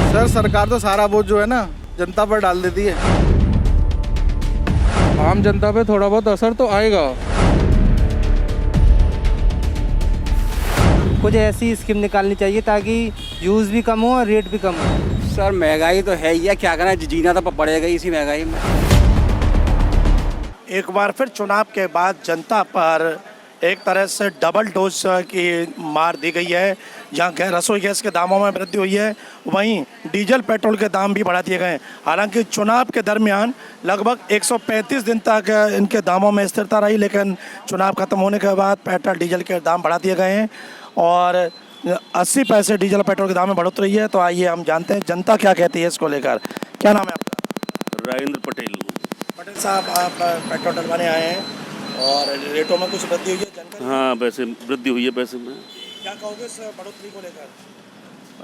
Sir सरकार तो सारा बोझ जो है ना जनता पर डाल देती है। आम जनता पे थोड़ा बहुत असर तो आएगा। कुछ ऐसी स्कीम निकालनी चाहिए ताकि यूज़ भी कम हो और रेट भी कम हो। सर महंगाई तो है ही है, क्या करना, जीना तो पड़ेगा ही इसी महंगाई में। एक बार फिर चुनाव के बाद जनता पर एक तरह से डबल डोज की मार दी गई है। जहाँ रसोई गैस के दामों में वृद्धि हुई है, वहीं डीजल पेट्रोल के दाम भी बढ़ा दिए गए हैं। हालांकि चुनाव के दरमियान लगभग 135 दिन तक इनके दामों में स्थिरता रही, लेकिन चुनाव खत्म होने के बाद पेट्रोल डीजल के दाम बढ़ा दिए गए हैं और 80 पैसे डीजल पेट्रोल के दाम में बढ़ोतरी है। तो आइए हम जानते हैं जनता क्या कहती है इसको लेकर। क्या नाम है आपका? राजेंद्र पटेल। पटेल साहब, आप पेट्रोल डलवाने आए हैं और रेटों में कुछ वृद्धि हुई है, जानकारी? हाँ, पैसे वृद्धि हुई है पैसे में। क्या कहोगे इस बढ़ोतरी को लेकर?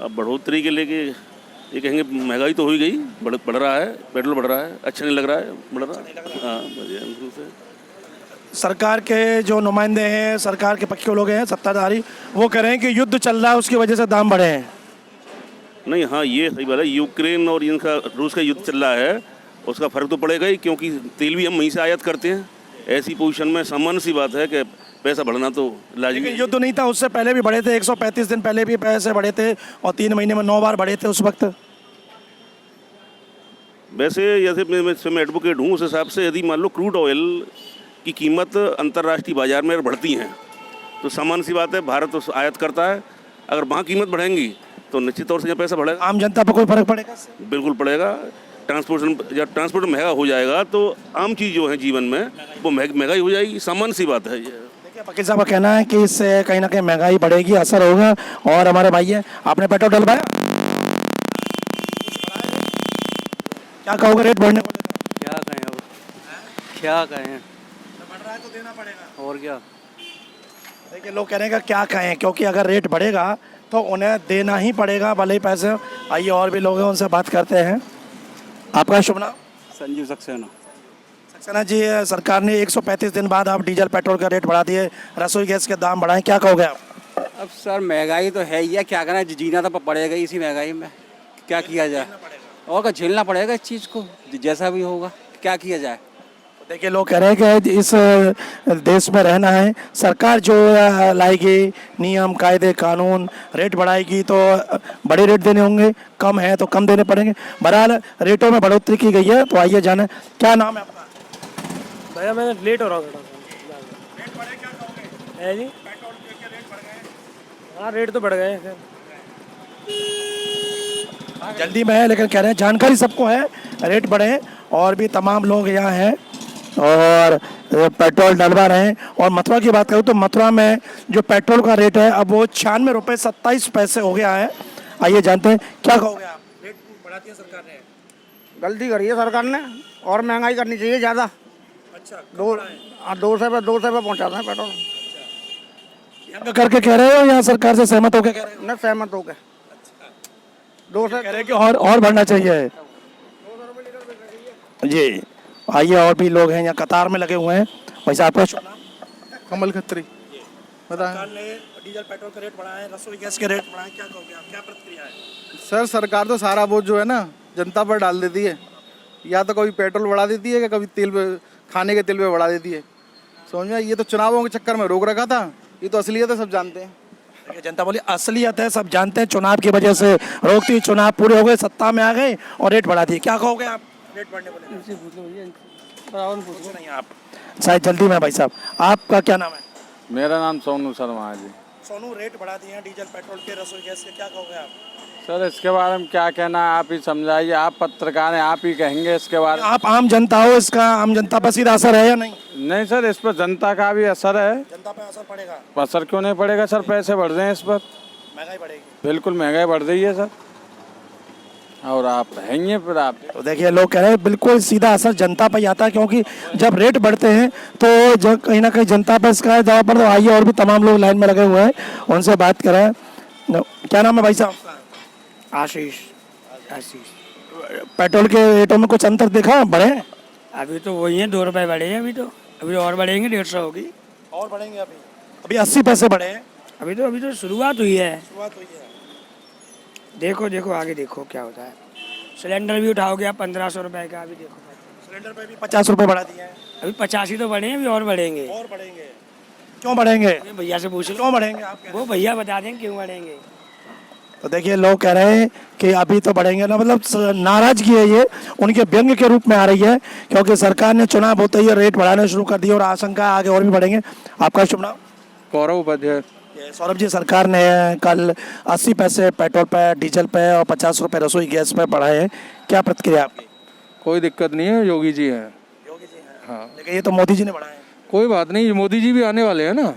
अब बढ़ोतरी के लेके ये कहेंगे महंगाई तो हो ही गई, बढ़ रहा है, पेट्रोल बढ़ रहा है, अच्छा नहीं लग रहा है, बढ़ रहा है। हाँ, बढ़िया से। सरकार के जो नुमाइंदे हैं, सरकार के पक्षी लोग हैं, सत्ताधारी, वो कह रहे हैं कि युद्ध चल रहा है उसकी वजह से दाम बढ़े हैं। नहीं, हाँ ये सही बात है, यूक्रेन और इनका रूस का युद्ध चल रहा है, उसका फ़र्क तो पड़ेगा ही, क्योंकि तेल भी हम वहीं से आयात करते हैं। ऐसी पोजीशन में सामान्य सी बात है कि पैसा बढ़ना तो लाजमी। लेकिन युद्ध नहीं था, उससे पहले भी बढ़े थे, 135 दिन पहले भी पैसे बढ़े थे और 3 महीने में 9 बार बढ़े थे उस वक्त। वैसे जैसे मैं एडवोकेट हूँ, उस हिसाब से यदि मान लो क्रूड ऑयल की कीमत अंतर्राष्ट्रीय बाजार में बढ़ती हैं तो सामान्य सी बात है, भारत तो आयात करता है, अगर वहाँ कीमत बढ़ेंगी तो निश्चित तौर से यहाँ पैसा बढ़ेगा। आम जनता पर कोई फर्क पड़ेगा इससे? बिल्कुल पड़ेगा। जब ट्रांसपोर्ट महंगा हो जाएगा तो आम चीज़ जो है जीवन में वो महंगाई हो जाएगी, सामान्य सी बात है ये। देखिए, वकील साहब का कहना है कि इससे कहीं ना कहीं महंगाई बढ़ेगी, असर होगा। और हमारे भाई है, आपने पेट्रोल डलवाया, क्या कहोगे रेट बढ़ने को लेकर? क्या कहें अब, क्या कहें, बढ़ रहा है तो देना पड़ेगा। और क्या। देखिए, लोग कह रहे हैं कि क्या कहें, क्योंकि अगर रेट बढ़ेगा तो उन्हें देना ही पड़ेगा, भले ही पैसे। आइए और भी लोग हैं, उनसे बात करते हैं। आपका शुभ नाम? संजीव सक्सेना। सक्सेना जी, सरकार ने 135 दिन बाद आप डीजल पेट्रोल का रेट बढ़ा दिए, रसोई गैस के दाम बढ़ाए, क्या कहोगे आप? अब सर महंगाई तो है ही है, क्या करना, जीना तो पड़ेगा ही इसी महंगाई में। क्या किया जाए, और क्या झेलना पड़ेगा इस चीज़ को, जैसा भी होगा, क्या किया जाए। देखिए, लोग कह रहे हैं कि इस देश में रहना है, सरकार जो लाएगी नियम कायदे कानून, रेट बढ़ाएगी तो बड़े रेट देने होंगे, कम है तो कम देने पड़ेंगे। बहरहाल रेटों में बढ़ोतरी की गई है। तो आइए जाने, क्या नाम है आपका? भैया मैं लेट हो रहा हूँ। रेट बढ़े, क्या कहोगे? है जी, पेट्रोल के रेट बढ़ गए? हाँ रेट तो बढ़ गए हैं। जल्दी में है, लेकिन कह रहे हैं जानकारी सबको है, रेट बढ़े। और भी तमाम लोग यहाँ हैं और पेट्रोल डलवा रहे हैं। और मथुरा की बात करूँ तो मथुरा में जो पेट्रोल का रेट है अब वो 96 रुपये 27 पैसे हो गया है। आइए जानते हैं, क्या कहोगे आप? रेट बढ़ाती है सरकार ने? गलती करी है सरकार ने, और महंगाई करनी चाहिए ज़्यादा। अच्छा, 2 से 2 पहुँचाना है पेट्रोल। यहाँ करके कह रहे हो या सरकार से सहमत होकर कह रहे हो? न सहमत हो गए, 2 से कह रहे हैं कि और बढ़ना चाहिए जी। आइए और भी लोग हैं यहाँ कतार में लगे हुए हैं। वैसे आपका शुभ नाम? कमल खत्री। बताएं सरकार ने डीजल पेट्रोल के रेट बढ़ाए, रसोई गैस के रेट बढ़ाए, क्या कहोगे आप? क्या प्रतिक्रिया है? सर सरकार तो सारा बोझ जो है ना जनता पर डाल देती है। या तो कभी पेट्रोल बढ़ा देती है, या कभी तेल पे, खाने के तेल पे बढ़ा देती है। समझ में? ये तो चुनावों के चक्कर में रोक रखा था, ये तो असलियत है, सब जानते हैं। देखिए, जनता बोली असलियत है, सब जानते हैं, चुनाव की वजह से रोकती, चुनाव पूरे हो गए, सत्ता में आ गए और रेट बढ़ा दिए। क्या कहोगे आप रेट बढ़ने को लेकर? पूछो नहीं आप, शायद जल्दी में। भाई साहब, आपका क्या नाम है? मेरा नाम सोनू शर्मा है जी। सोनू, रेट बढ़ा दिए हैं डीजल पेट्रोल के, रसोई गैस के, क्या कहोगे आप? सर इसके बारे में क्या कहना है, आप ही समझाइए, आप पत्रकार हैं, आप ही कहेंगे इसके बारे में। आप आम जनता हो, इसका आम जनता पर सीधा असर है या नहीं? नहीं सर, इस पर जनता का भी असर है। जनता पे असर पड़ेगा? असर क्यों नहीं पड़ेगा सर, पैसे बढ़ रहे हैं इस पर, महंगाई बढ़ेगी। बिल्कुल महंगाई बढ़ रही है सर, और आप हैंगे फिर आप। तो देखिए, लोग कह रहे हैं बिल्कुल सीधा असर जनता पर ही आता है, क्योंकि जब रेट बढ़ते हैं तो जब कहीं ना कहीं जनता पर इसका दबाव पड़ता है। आइए और भी तमाम लोग लाइन में लगे हुए हैं, उनसे बात करें। क्या नाम है भाई साहब? आशीष। पेट्रोल के रेटों में कुछ अंतर देखा, बढ़े? अभी तो वही है, 2 रुपए बढ़े हैं। अभी और बढ़ेंगे, 150 होगी। और बढ़ेंगे अभी 80 पैसे बढ़े हैं। अभी तो शुरुआत हुई है। शुरुआत हुई है। देखो देखो आगे देखो क्या होता है। सिलेंडर भी उठाओगे आप 1500 रुपए का, अभी देखो सिलेंडर पे भी 50 रुपए बढ़ा दिए हैं। अभी 85 ही तो बढ़े हैं, अभी और बढ़ेंगे। और बढ़ेंगे? क्यों बढ़ेंगे? ये भैया से पूछ लो, क्यों बढ़ेंगे आप कह रहे वो भैया बता दें क्यों बढ़ेंगे। हैं? तो देखिए लोग कह रहे हैं कि अभी तो बढ़ेंगे ना, मतलब नाराजगी है ये उनके व्यंग्य के रूप में आ रही है, क्योंकि सरकार ने चुनाव होते ही रेट बढ़ाने शुरू कर दिए और आशंका आगे और भी बढ़ेंगे। आपका शुभ नाम? गौरव उपाध्याय। ये सौरभ जी, सरकार ने कल 80 पैसे पेट्रोल पे, डीजल पे और 50 रुपए रसोई गैस पे बढ़ाए हैं, क्या प्रतिक्रिया आपकी? कोई दिक्कत नहीं है, योगी जी हैं। योगी जी हैं। हाँ, लेकिन ये तो मोदी जी ने बढ़ाए हैं। कोई बात नहीं, मोदी जी भी आने वाले हैं ना,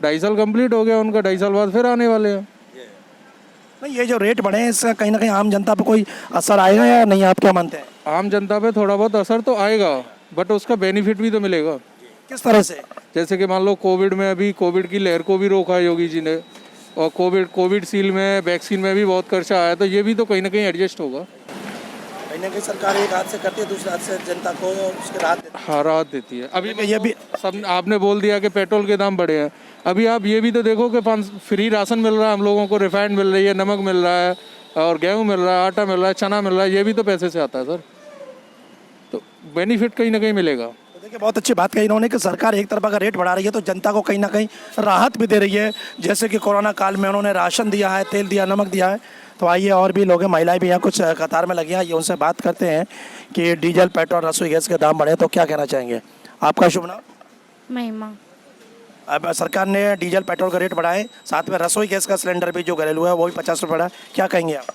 2.5 साल कंप्लीट हो गया उनका, 2.5 साल बाद फिर आने वाले हैं। नहीं, ये जो रेट बढ़े हैं इसका कहीं ना कहीं आम जनता पर कोई असर आएगा या नहीं, आप क्या मानते हैं? आम जनता पे थोड़ा बहुत असर तो आएगा, बट उसका बेनिफिट भी तो मिलेगा। किस तरह से? जैसे कि मान लो कोविड में, अभी कोविड की लहर को भी रोका है योगी जी ने, और कोविड सील में, वैक्सीन में भी बहुत खर्चा आया, तो ये भी तो कहीं ना कहीं एडजस्ट होगा। कहीं ना कहीं सरकार एक हाथ से करती है, दूसरे हाथ से जनता को उसके राहत देती हाँ, राहत देती है। अभी है। ये भी सब आपने बोल दिया कि पेट्रोल के दाम बढ़े हैं, अभी आप ये भी तो देखो कि फ्री राशन मिल रहा है हम लोगों को, रिफाइंड मिल रही है, नमक मिल रहा है, और गेहूँ मिल रहा है, आटा मिल रहा है, चना मिल रहा है, ये भी तो पैसे से आता है सर, तो बेनिफिट कहीं ना कहीं मिलेगा। तो देखिए बहुत अच्छी बात कही इन्होंने कि सरकार एक तरफ अगर रेट बढ़ा रही है तो जनता को कहीं ना कहीं राहत भी दे रही है, जैसे कि कोरोना काल में उन्होंने राशन दिया है, तेल दिया, नमक दिया है। तो आइए और भी लोग हैं, महिलाएं भी यहाँ कुछ कतार में लगी हैं, ये उनसे बात करते हैं कि डीजल, पेट्रोल, रसोई गैस के दाम बढ़े तो क्या कहना चाहेंगे। आपका शुभ नाम? महिमा। अब सरकार ने डीजल, पेट्रोल का रेट बढ़ाए, साथ में रसोई गैस का सिलेंडर भी जो घरेलू है वो भी 50 रुपये बढ़ा, क्या कहेंगे आप?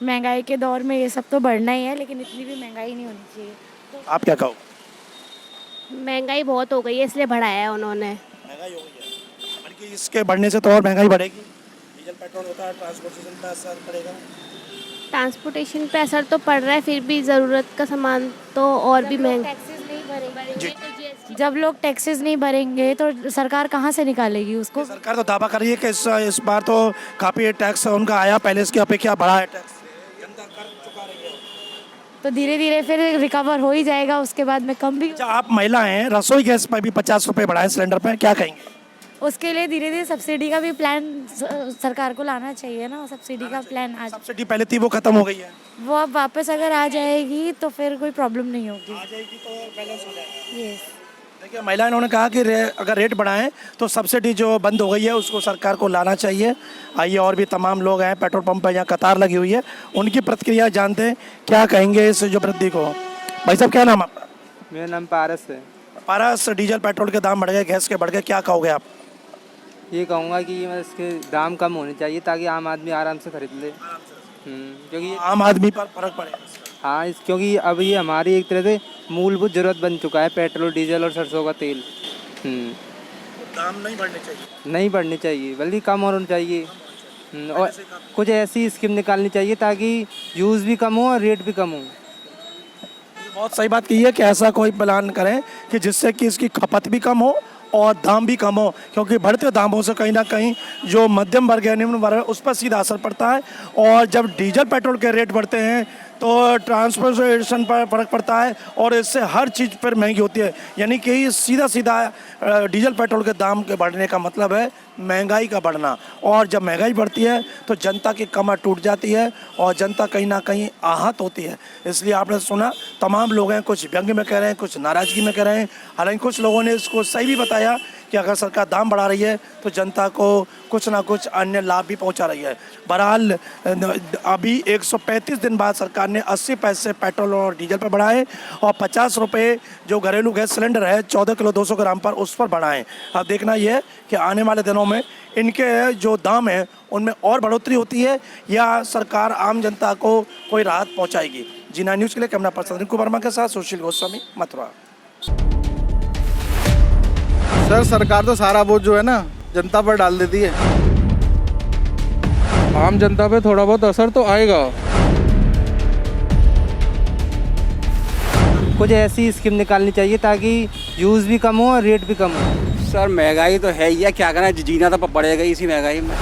महंगाई के दौर में ये सब तो बढ़ना ही है, लेकिन इतनी भी महंगाई नहीं होनी चाहिए। आप क्या कहो? महंगाई बहुत हो गई है इसलिए बढ़ाया है उन्होंने। महंगाई हो गई है, बल्कि इसके बढ़ने से तो और महंगाई बढ़ेगी। डीजल, पेट्रोल होता है, ट्रांसपोर्टेशन पे असर पड़ेगा। ट्रांसपोर्टेशन पे असर तो पड़ रहा है, फिर भी ज़रूरत का सामान तो और भी महंगा। जब लोग टैक्सेस नहीं भरेंगे तो सरकार कहाँ से निकालेगी उसको? सरकार तो दावा कर रही है कि इस बार तो काफ़ी टैक्स उनका आया, पहले इसकी अपेक्षा बढ़ा है टैक्स, जनता कर चुका रही है। तो धीरे धीरे फिर रिकवर हो ही जाएगा, उसके बाद में कम भी। अच्छा, आप महिला हैं, रसोई गैस पर भी 50 रुपये बढ़ाए सिलेंडर पे, क्या कहेंगे? उसके लिए धीरे धीरे सब्सिडी का भी प्लान सरकार को लाना चाहिए ना। सब्सिडी का प्लान आज सब्सिडी पहले थी वो खत्म हो गई है, वो अब वापस अगर आ जाएगी तो फिर कोई प्रॉब्लम नहीं होगी। आ जाएगी तो बैलेंस हो जाएगा। यस। देखिए महिला इन्होंने कहा कि अगर रेट बढ़ाएं तो सब्सिडी जो बंद हो गई है उसको सरकार को लाना चाहिए। आइए और भी तमाम लोग हैं, पेट्रोल पंप पर यहाँ कतार लगी हुई है, उनकी प्रतिक्रिया जानते हैं, क्या कहेंगे इस जो वृद्धि को। भाई साहब, क्या नाम आपका? मेरा नाम पारस है। पारस, डीजल, पेट्रोल के दाम बढ़ गए, गैस के बढ़ गए, क्या कहोगे आप? ये कहूँगा कि मतलब इसके दाम कम होने चाहिए ताकि आम आदमी आराम से खरीद ले। क्योंकि आम आदमी पर फर्क पड़ेगा। हाँ, क्योंकि अब ये हमारी एक तरह से मूलभूत ज़रूरत बन चुका है, पेट्रोल, डीजल और सरसों का तेल। दाम नहीं बढ़ने चाहिए। नहीं बढ़नी चाहिए, बल्कि कम होना चाहिए। और कुछ ऐसी स्कीम निकालनी चाहिए ताकि यूज़ भी कम हो और रेट भी कम हो। बहुत सही बात की है कि ऐसा कोई प्लान करें कि जिससे कि इसकी खपत भी कम हो और दाम भी कम हो, क्योंकि बढ़ते दामों से कहीं ना कहीं जो मध्यम वर्ग है, निम्न वर्ग है, उस पर सीधा असर पड़ता है। और जब डीजल, पेट्रोल के रेट बढ़ते हैं तो ट्रांसपोर्टेशन पर फर्क पड़ता है और इससे हर चीज़ पर महंगी होती है। यानी कि सीधा सीधा डीजल, पेट्रोल के दाम के बढ़ने का मतलब है महंगाई का बढ़ना, और जब महंगाई बढ़ती है तो जनता की कमर टूट जाती है और जनता कहीं ना कहीं आहत होती है। इसलिए आपने सुना, तमाम लोग हैं, कुछ व्यंग्य में कह रहे हैं, कुछ नाराज़गी में कह रहे हैं, हालांकि कुछ लोगों ने इसको सही भी बताया कि अगर सरकार दाम बढ़ा रही है तो जनता को कुछ ना कुछ अन्य लाभ भी पहुंचा रही है। बहरहाल अभी 135 दिन बाद सरकार ने 80 पैसे पेट्रोल और डीजल पर बढ़ाए और 50 रुपये जो घरेलू गैस सिलेंडर है 14 किलो 200 ग्राम पर, उस पर बढ़ाएं। अब देखना यह है कि आने वाले दिनों में इनके जो दाम हैं उनमें और बढ़ोतरी होती है या सरकार आम जनता को कोई राहत पहुँचाएगी। जी9 न्यूज़ के लिए कैमरा पर्सन रिंकू वर्मा के साथ सुशील गोस्वामी, मथुरा। सर सरकार तो सारा बोझ जो है ना जनता पर डाल देती है। आम जनता पे थोड़ा बहुत असर तो आएगा। कुछ ऐसी स्कीम निकालनी चाहिए ताकि यूज़ भी कम हो और रेट भी कम हो। सर महंगाई तो है ही है, क्या करना, जीना तो पड़ेगा ही इसी महंगाई में।